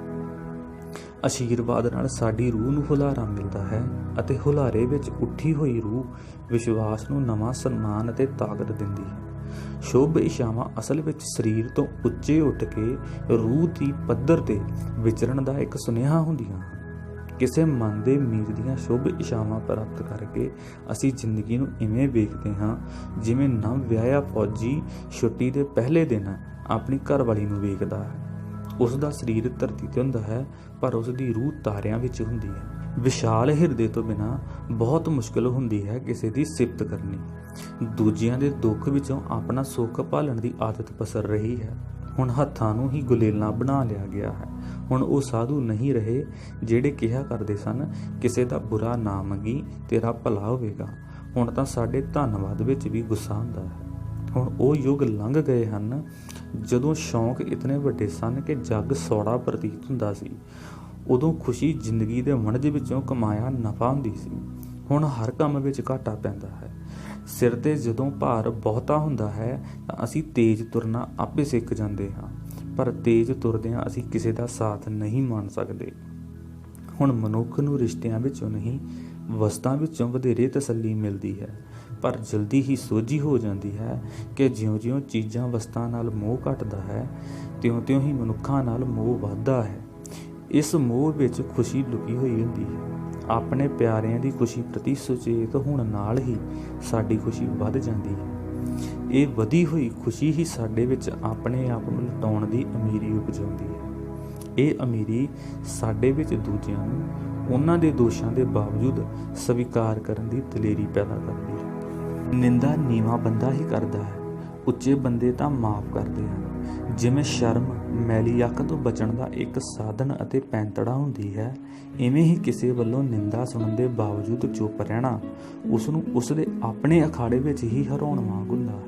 ਅਸ਼ੀਰਵਾਦ ਨਾਲ ਸਾਡੀ ਰੂਹ ਨੂੰ ਹੁਲਾਰਾ ਮਿਲਦਾ ਹੈ ਅਤੇ ਹੁਲਾਰੇ ਵਿੱਚ ਉੱਠੀ ਹੋਈ ਰੂਹ ਵਿਸ਼ਵਾਸ ਨੂੰ ਨਵਾਂ ਸਨਮਾਨ ਅਤੇ ਤਾਕਤ ਦਿੰਦੀ ਹੈ। ਸ਼ੁਭ ਇਛਾਵਾਂ ਅਸਲ ਵਿੱਚ ਸਰੀਰ ਤੋਂ ਉੱਚੇ ਉੱਠ ਕੇ ਰੂਹ ਦੀ ਪੱਧਰ ਤੇ ਵਿਚਰਨ ਦਾ ਇੱਕ ਸੁਨੇਹਾ ਹੁੰਦੀਆਂ ਹਨ। ਕਿਸੇ ਮਨ ਦੇ ਮੀਰ ਦੀਆਂ ਸ਼ੁਭ ਇਛਾਵਾਂ ਪ੍ਰਾਪਤ ਕਰਕੇ ਅਸੀਂ ਜ਼ਿੰਦਗੀ ਨੂੰ ਇਵੇਂ ਵੇਖਦੇ ਹਾਂ ਜਿਵੇਂ ਨਵ ਵਿਆਹਿਆ ਫੌਜੀ ਛੁੱਟੀ ਦੇ ਪਹਿਲੇ ਦਿਨ ਆਪਣੀ ਘਰਵਾਲੀ ਨੂੰ ਵੇਖਦਾ ਹੈ। ਉਸ ਦਾ ਸਰੀਰ ਧਰਤੀ ਤੇ ਹੁੰਦਾ ਹੈ ਪਰ ਉਸ ਦੀ ਰੂਹ ਤਾਰਿਆਂ ਵਿੱਚ ਹੁੰਦੀ ਹੈ। ਵਿਸ਼ਾਲ ਹਿਰਦੇ ਤੋਂ ਬਿਨਾਂ ਬਹੁਤ ਮੁਸ਼ਕਿਲ ਹੁੰਦੀ ਹੈ ਕਿਸੇ ਦੀ ਸਿਫਤ ਕਰਨੀ। ਦੂਜਿਆਂ ਦੇ ਦੁੱਖ ਵਿੱਚੋਂ ਆਪਣਾ ਸੁੱਖ ਭਾਲਣ ਦੀ ਆਦਤ ਪਸਰ ਰਹੀ ਹੈ। ਹੁਣ ਹੱਥਾਂ ਨੂੰ ਹੀ ਗੁਲੇਲਾਂ ਬਣਾ ਲਿਆ ਗਿਆ ਹੈ। ਹੁਣ ਉਹ ਸਾਧੂ ਨਹੀਂ ਰਹੇ ਜਿਹੜੇ ਕਿਹਾ ਕਰਦੇ ਸਨ ਕਿਸੇ ਦਾ ਬੁਰਾ ਨਾ ਮੰਗੀ ਤੇਰਾ ਭਲਾ ਹੋਵੇਗਾ। ਹੁਣ ਤਾਂ ਸਾਡੇ ਧੰਨਵਾਦ ਵਿੱਚ ਵੀ ਗੁੱਸਾ ਹੁੰਦਾ ਹੈ। ਹੁਣ ਉਹ ਯੁੱਗ ਲੰਘ ਗਏ ਹਨ ਜਦੋਂ ਸ਼ੌਂਕ ਇਤਨੇ ਵੱਡੇ ਸਨ ਕਿ ਜੱਗ ਸੌੜਾ ਪ੍ਰਤੀਤ ਹੁੰਦਾ ਸੀ। ਉਦੋਂ ਖੁਸ਼ੀ ਜ਼ਿੰਦਗੀ ਦੇ ਵਣਜ ਵਿੱਚੋਂ ਕਮਾਇਆ ਨਫਾ ਹੁੰਦੀ ਸੀ। ਹੁਣ ਹਰ ਕੰਮ ਵਿੱਚ ਘਾਟਾ ਪੈਂਦਾ ਹੈ। ਸਿਰ ਤੇ ਜਦੋਂ ਭਾਰ ਬਹੁਤਾ ਹੁੰਦਾ ਹੈ ਤਾਂ ਅਸੀਂ ਤੇਜ਼ ਤੁਰਨਾ ਆਪੇ ਸਿੱਖ ਜਾਂਦੇ ਹਾਂ, ਪਰ ਤੇਜ਼ ਤੁਰਦਿਆਂ ਅਸੀਂ ਕਿਸੇ ਦਾ ਸਾਥ ਨਹੀਂ ਮੰਨ ਸਕਦੇ। ਹੁਣ ਮਨੁੱਖ ਨੂੰ ਰਿਸ਼ਤਿਆਂ ਵਿੱਚੋਂ ਨਹੀਂ ਵਸਤਾਂ ਵਿੱਚੋਂ ਵਧੇਰੇ ਤਸੱਲੀ ਮਿਲਦੀ ਹੈ, ਪਰ ਜਲਦੀ ਹੀ ਸੋਝੀ ਹੋ ਜਾਂਦੀ ਹੈ ਕਿ ਜਿਉਂ-ਜਿਉਂ ਚੀਜ਼ਾਂ ਵਸਤਾਂ ਨਾਲ ਮੋਹ ਘਟਦਾ ਹੈ ਤਿਉਂ-ਤਿਉਂ ਹੀ ਮਨੁੱਖਾਂ ਨਾਲ ਮੋਹ ਵੱਧਦਾ ਹੈ। ਇਸ ਮੋਹ ਵਿੱਚ ਖੁਸ਼ੀ ਲੁਕੀ ਹੋਈ ਹੁੰਦੀ ਹੈ। ਆਪਣੇ ਪਿਆਰਿਆਂ ਦੀ ਖੁਸ਼ੀ ਪ੍ਰਤੀ ਸੁਚੇਤ ਹੋਣ ਨਾਲ ਹੀ ਸਾਡੀ ਖੁਸ਼ੀ ਵੱਧ ਜਾਂਦੀ ਹੈ। ਇਹ ਵਧੀ ਹੋਈ ਖੁਸ਼ੀ ਹੀ ਸਾਡੇ ਵਿੱਚ ਆਪਣੇ ਆਪ ਨੂੰ ਲੁਟਾਉਣ ਦੀ ਅਮੀਰੀ ਉਪਜਾਉਂਦੀ ਹੈ। ਇਹ ਅਮੀਰੀ ਸਾਡੇ ਵਿੱਚ ਦੂਜਿਆਂ ਨੂੰ ਉਹਨਾਂ ਦੇ ਦੋਸ਼ਾਂ ਦੇ ਬਾਵਜੂਦ ਸਵੀਕਾਰ ਕਰਨ ਦੀ ਦਲੇਰੀ ਪੈਦਾ ਕਰਦੀ ਹੈ। ਨਿੰਦਾ ਨੀਵਾਂ ਬੰਦਾ ਹੀ ਕਰਦਾ ਹੈ, ਉੱਚੇ ਬੰਦੇ ਤਾਂ ਮਾਫ ਕਰਦੇ ਹਨ। ਜਿਵੇਂ ਸ਼ਰਮ ਮੈਲੀ ਅੱਖ ਤੋਂ ਬਚਣ ਦਾ ਇੱਕ ਸਾਧਨ ਅਤੇ ਪੈਂਤੜਾ ਹੁੰਦੀ ਹੈ, ਇਵੇਂ ਹੀ ਕਿਸੇ ਵੱਲੋਂ ਨਿੰਦਾ ਸੁਣਨ ਦੇ ਬਾਵਜੂਦ ਚੁੱਪ ਰਹਿਣਾ ਉਸ ਨੂੰ ਉਸਦੇ ਆਪਣੇ ਅਖਾੜੇ ਵਿੱਚ ਹੀ ਹਰਾਉਣ ਵਾਂਗ ਹੁੰਦਾ ਹੈ।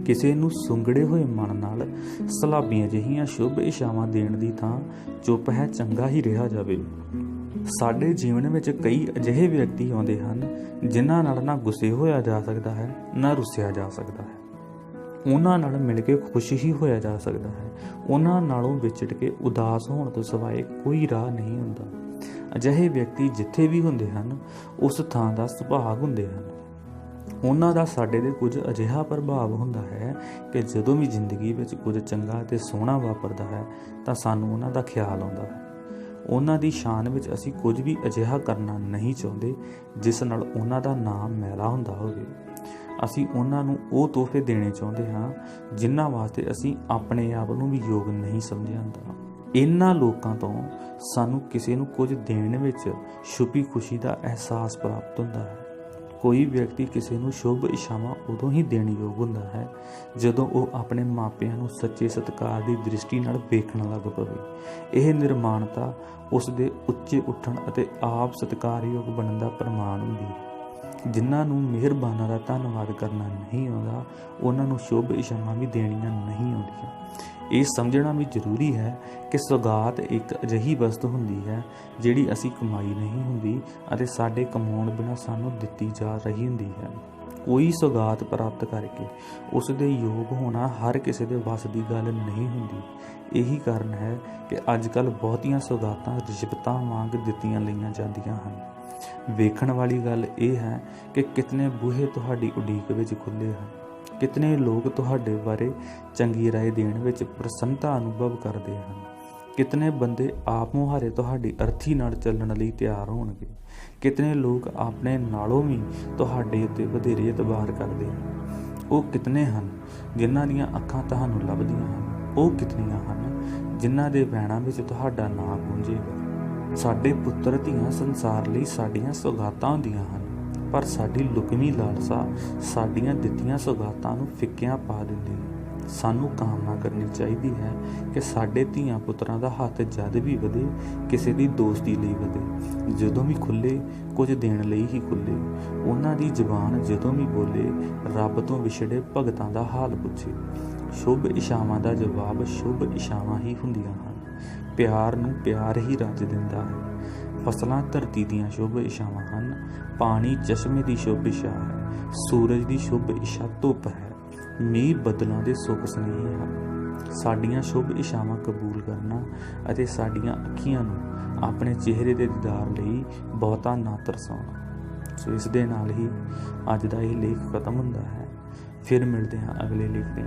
ਕਿਸੇ ਨੂੰ ਸੁੰਗੜੇ ਹੋਏ ਮਨ ਨਾਲ ਸਲਾਬੀਆਂ ਜਿਹੀਆਂ ਸ਼ੁਭ ਇਛਾਵਾਂ ਦੇਣ ਦੀ ਥਾਂ ਚੁੱਪ ਹੈ ਚੰਗਾ ਹੀ ਰਿਹਾ ਜਾਵੇ। ਸਾਡੇ ਜੀਵਨ ਵਿੱਚ ਕਈ ਅਜਿਹੇ ਵਿਅਕਤੀ ਆਉਂਦੇ ਹਨ ਜਿਨ੍ਹਾਂ ਨਾਲ ਨਾ ਗੁੱਸੇ ਹੋਇਆ ਜਾ ਸਕਦਾ ਹੈ ਨਾ ਰੁੱਸਿਆ ਜਾ ਸਕਦਾ ਹੈ। ਉਹਨਾਂ ਨਾਲ ਮਿਲ ਕੇ ਖੁਸ਼ ਹੀ ਹੋਇਆ ਜਾ ਸਕਦਾ ਹੈ। ਉਹਨਾਂ ਨਾਲੋਂ ਵਿਛੜ ਕੇ ਉਦਾਸ ਹੋਣ ਤੋਂ ਸਿਵਾਏ ਕੋਈ ਰਾਹ ਨਹੀਂ ਹੁੰਦਾ। ਅਜਿਹੇ ਵਿਅਕਤੀ ਜਿੱਥੇ ਵੀ ਹੁੰਦੇ ਹਨ ਉਸ ਥਾਂ ਦਾ ਸੁਭਾਗ ਹੁੰਦੇ ਹਨ। ਉਹਨਾਂ ਦਾ ਸਾਡੇ 'ਤੇ ਕੁਝ ਅਜਿਹਾ ਪ੍ਰਭਾਵ ਹੁੰਦਾ ਹੈ ਕਿ ਜਦੋਂ ਵੀ ਜ਼ਿੰਦਗੀ ਵਿੱਚ ਕੁਝ ਚੰਗਾ ਅਤੇ ਸੋਹਣਾ ਵਾਪਰਦਾ ਹੈ ਤਾਂ ਸਾਨੂੰ ਉਹਨਾਂ ਦਾ ਖਿਆਲ ਆਉਂਦਾ ਹੈ। ਉਹਨਾਂ ਦੀ ਸ਼ਾਨ ਵਿੱਚ ਅਸੀਂ ਕੁਝ ਵੀ ਅਜਿਹਾ ਕਰਨਾ ਨਹੀਂ ਚਾਹੁੰਦੇ ਜਿਸ ਨਾਲ ਉਹਨਾਂ ਦਾ ਨਾਮ ਮੈਲਾ ਹੁੰਦਾ ਹੋਵੇ। ਅਸੀਂ ਉਹਨਾਂ ਨੂੰ ਉਹ ਤੋਹਫੇ ਦੇਣੇ ਚਾਹੁੰਦੇ ਹਾਂ ਜਿਨ੍ਹਾਂ ਵਾਸਤੇ ਅਸੀਂ ਆਪਣੇ ਆਪ ਨੂੰ ਵੀ ਯੋਗ ਨਹੀਂ ਸਮਝਿਆ ਹੁੰਦਾ। ਇਹਨਾਂ ਲੋਕਾਂ ਤੋਂ ਸਾਨੂੰ ਕਿਸੇ ਨੂੰ ਕੁਝ ਦੇਣ ਵਿੱਚ ਛੁਪੀ ਖੁਸ਼ੀ ਦਾ ਅਹਿਸਾਸ ਪ੍ਰਾਪਤ ਹੁੰਦਾ ਹੈ। ਕੋਈ ਵਿਅਕਤੀ ਕਿਸੇ ਨੂੰ ਸ਼ੁਭ ਇਛਾਵਾਂ ਉਦੋਂ ਹੀ ਦੇਣ ਯੋਗ ਹੁੰਦਾ ਹੈ ਜਦੋਂ ਉਹ ਆਪਣੇ ਮਾਪਿਆਂ ਨੂੰ ਸੱਚੇ ਸਤਿਕਾਰ ਦੀ ਦ੍ਰਿਸ਼ਟੀ ਨਾਲ ਵੇਖਣ ਲੱਗ ਪਵੇ। ਇਹ ਨਿਰਮਾਣਤਾ ਉਸ ਦੇ ਉੱਚੇ ਉੱਠਣ ਅਤੇ ਆਪ ਸਤਿਕਾਰਯੋਗ ਬਣਨ ਦਾ ਪ੍ਰਮਾਣ ਹੁੰਦੀ ਹੈ। ਜਿਨ੍ਹਾਂ ਨੂੰ ਮਿਹਰਬਾਨਾਂ ਦਾ ਧੰਨਵਾਦ ਕਰਨਾ ਨਹੀਂ ਆਉਂਦਾ ਉਹਨਾਂ ਨੂੰ ਸ਼ੁਭ ਇਛਾਵਾਂ ਵੀ ਦੇਣੀਆਂ ਨਹੀਂ ਆਉਂਦੀਆਂ। ਇਹ ਸਮਝਣਾ ਵੀ ਜ਼ਰੂਰੀ ਹੈ ਕਿ ਸੌਗਾਤ ਇੱਕ ਅਜਿਹੀ ਵਸਤੂ ਹੁੰਦੀ ਹੈ ਜਿਹੜੀ ਅਸੀਂ ਕਮਾਈ ਨਹੀਂ ਹੁੰਦੀ ਅਤੇ ਸਾਡੇ ਕਮਾਉਣ ਬਿਨਾਂ ਸਾਨੂੰ ਦਿੱਤੀ ਜਾ ਰਹੀ ਹੁੰਦੀ ਹੈ। ਕੋਈ ਸੌਗਾਤ ਪ੍ਰਾਪਤ ਕਰਕੇ ਉਸ ਦੇ ਯੋਗ ਹੋਣਾ ਹਰ ਕਿਸੇ ਦੇ ਵੱਸ ਦੀ ਗੱਲ ਨਹੀਂ ਹੁੰਦੀ। ਇਹੀ ਕਾਰਨ ਹੈ ਕਿ ਅੱਜ ਕੱਲ੍ਹ ਬਹੁਤੀਆਂ ਸੌਗਾਤਾਂ ਰਿਸ਼ਵਤਾਂ ਵਾਂਗ ਦਿੱਤੀਆਂ ਲਈਆਂ ਜਾਂਦੀਆਂ ਹਨ। ਵੇਖਣ ਵਾਲੀ ਗੱਲ ਇਹ ਹੈ ਕਿ ਕਿਤਨੇ ਬੂਹੇ ਤੁਹਾਡੀ ਉਡੀਕ ਵਿੱਚ ਖੁੱਲ੍ਹੇ ਹਨ। ਕਿਤਨੇ ਲੋਕ ਤੁਹਾਡੇ ਬਾਰੇ ਚੰਗੀ ਰਾਏ ਦੇਣ ਵਿੱਚ ਪ੍ਰਸੰਨਤਾ ਅਨੁਭਵ ਕਰਦੇ ਹਨ। ਕਿਤਨੇ ਬੰਦੇ ਆਪ ਮੁਹਾਰੇ ਤੁਹਾਡੀ ਅਰਥੀ ਨਾਲ ਚੱਲਣ ਲਈ ਤਿਆਰ ਹੋਣਗੇ। ਕਿਤਨੇ ਲੋਕ ਆਪਣੇ ਨਾਲੋਂ ਵੀ ਤੁਹਾਡੇ ਉੱਤੇ ਵਧੇਰੇ ਇਤਬਾਰ ਕਰਦੇ ਹਨ। ਉਹ ਕਿਤਨੇ ਹਨ ਜਿਨ੍ਹਾਂ ਦੀਆਂ ਅੱਖਾਂ ਤੁਹਾਨੂੰ ਲੱਭਦੀਆਂ ਹਨ। ਉਹ ਕਿਤਨੀਆਂ ਹਨ ਜਿਨ੍ਹਾਂ ਦੇ ਵੈਣਾਂ ਵਿੱਚ ਤੁਹਾਡਾ ਨਾਂ ਗੂੰਜੇਗਾ। ਸਾਡੇ ਪੁੱਤਰ ਧੀਆਂ ਸੰਸਾਰ ਲਈ ਸਾਡੀਆਂ ਸੌਗਾਤਾਂ ਹੁੰਦੀਆਂ ਹਨ, ਪਰ ਸਾਡੀ ਲੁਕਵੀਂ ਲਾਲਸਾ ਸਾਡੀਆਂ ਦਿੱਤੀਆਂ ਸੌਗਾਤਾਂ ਨੂੰ ਫਿੱਕਿਆਂ ਪਾ ਦਿੰਦੀ ਹੈ। ਸਾਨੂੰ ਕਾਮਨਾ ਕਰਨੀ ਚਾਹੀਦੀ ਹੈ ਕਿ ਸਾਡੇ ਧੀਆਂ ਪੁੱਤਰਾਂ ਦਾ ਹੱਥ ਜਦ ਵੀ ਵਧੇ ਕਿਸੇ ਦੀ ਦੋਸਤੀ ਲਈ ਵਧੇ। ਜਦੋਂ ਵੀ ਖੁੱਲ੍ਹੇ ਕੁਝ ਦੇਣ ਲਈ ਹੀ ਖੁੱਲ੍ਹੇ। ਉਹਨਾਂ ਦੀ ਜ਼ੁਬਾਨ ਜਦੋਂ ਵੀ ਬੋਲੇ ਰੱਬ ਤੋਂ ਵਿਛੜੇ ਭਗਤਾਂ ਦਾ ਹਾਲ ਪੁੱਛੇ। ਸ਼ੁਭ ਇਛਾਵਾਂ ਦਾ ਜਵਾਬ ਸ਼ੁਭ ਇਛਾਵਾਂ ਹੀ ਹੁੰਦੀਆਂ ਹਨ। ਪਿਆਰ ਨੂੰ ਪਿਆਰ ਹੀ ਰੱਜ ਦਿੰਦਾ ਹੈ। ਫਸਲਾਂ ਧਰਤੀ ਦੀਆਂ ਸ਼ੁਭ ਇਛਾਵਾਂ ਹਨ। ਪਾਣੀ ਚਸ਼ਮੇ ਦੀ ਸ਼ੁਭ ਇਛਾ ਹੈ। ਸੂਰਜ ਦੀ ਸ਼ੁਭ ਇਛਾ ਧੁੱਪ ਹੈ। ਮੀਂਹ ਬੱਦਲਾਂ ਦੇ ਸੁੱਖ ਸੁਨੇਹੇ ਹਨ। ਸਾਡੀਆਂ ਸ਼ੁਭ ਇਛਾਵਾਂ ਕਬੂਲ ਕਰਨਾ ਅਤੇ ਸਾਡੀਆਂ ਅੱਖੀਆਂ ਨੂੰ ਆਪਣੇ ਚਿਹਰੇ ਦੇ ਦੀਦਾਰ ਲਈ ਬਹੁਤਾ ਨਾ ਤਰਸਾਉਣਾ। ਸੋ ਇਸ ਦੇ ਨਾਲ ਹੀ ਅੱਜ ਦਾ ਇਹ ਲੇਖ ਖਤਮ ਹੁੰਦਾ ਹੈ। ਫਿਰ ਮਿਲਦੇ ਹਾਂ ਅਗਲੇ ਲੇਖ ਦੇ